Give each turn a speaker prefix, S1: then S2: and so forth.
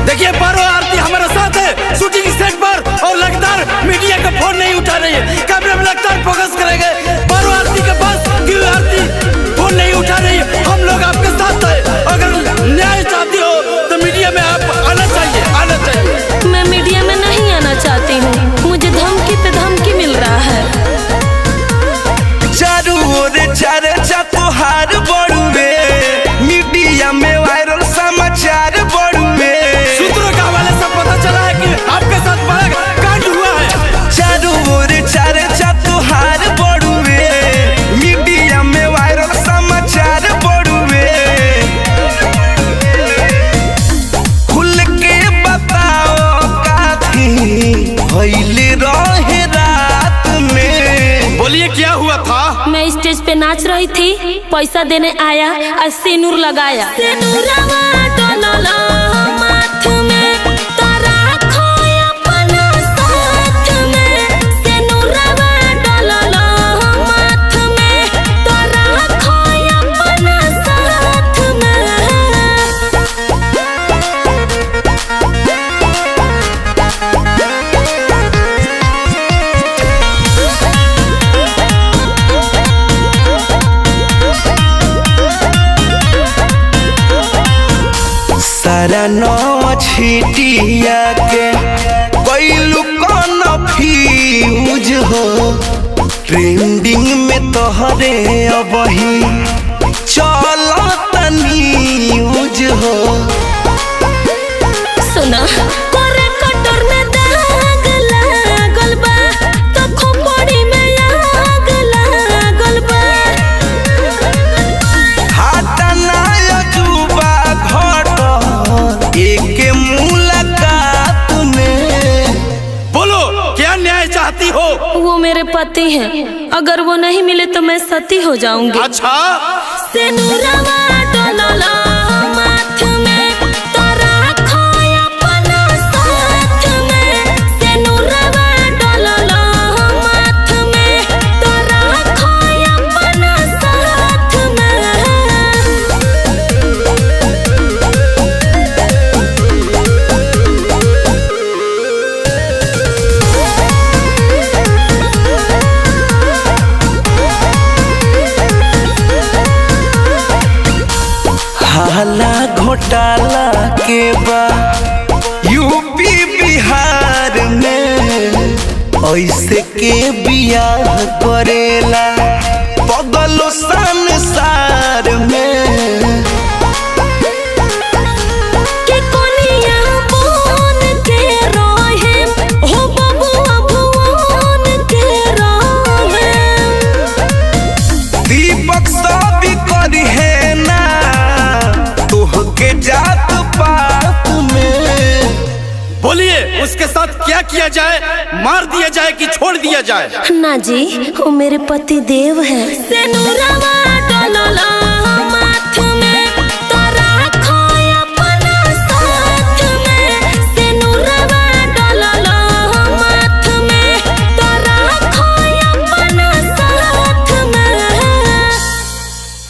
S1: देखिए पारो आरती हमारे साथ है शूटिंग सेट पर और लगातार मीडिया का फोन नहीं उठा रही है। कैमरे में लगातार फोकस करेंगे। पारो आरती के पास क्यों आरती फोन नहीं उठा रही है? हम लोग आपके साथ है। अगर न्याय चाहती हो तो मीडिया में आप आना चाहिए, आना चाहिए।
S2: मैं मीडिया में नहीं आना चाहती हूँ, मुझे धमकी पे धमकी मिल रहा है।
S3: चारू ओर चर्चा तोहार बड़ुए, मीडिया में वायरल समाचार बड़ुए।
S1: सूत्रों के हवाले से पता चला है कि आपके साथ बड़ा कांड हुआ है।
S3: चारू ओर चर्चा तोहार बड़ुए, मीडिया में वायरल समाचार बड़ुए। खुल के बताओ काथी भइल रहे रात में।
S1: बोलिए क्या हुआ था?
S2: मैं स्टेज पे नाच रही थी, पैसा देने आया और सिंदूर लगाया।
S3: सारा नौ छिटिया के कैलू कौन फ्यूज हो, ट्रेंडिंग में तोहरे अबही चलता न्यूज हो।
S2: सुना कोरे कटर में दाग लागल बा, तो खोपड़ी में आग लागल बा।
S3: हाथा ना अजूबा घट एक मुलाकात में।
S1: बोलो क्या न्याय चाहती हो?
S2: वो मेरे पति हैं, अगर वो नहीं मिले तो मैं सती हो जाऊंगी।
S1: अच्छा
S2: सिंदूरवा डोलला माथ में, तोरा खोया अपना साथ में। सिंदूरवा डोलला माथ में, तोरा खोया अपना साथ में।
S3: हाला घोटाला के बा यूपी बिहार में, ऐसे के बियाह करेला पगलो संसार में।
S2: के कोनिया बोन के रोहे, हो बबुआ भुवन के रोहे।
S3: दीपक सब करी है ना तोहके जात पात में।
S1: बोलिए उसके साथ क्या किया जाए? मार दिया जाए कि छोड़ दिया जाए?
S2: ना जी, वो मेरे पति देव है। सिंदूरवा डोलला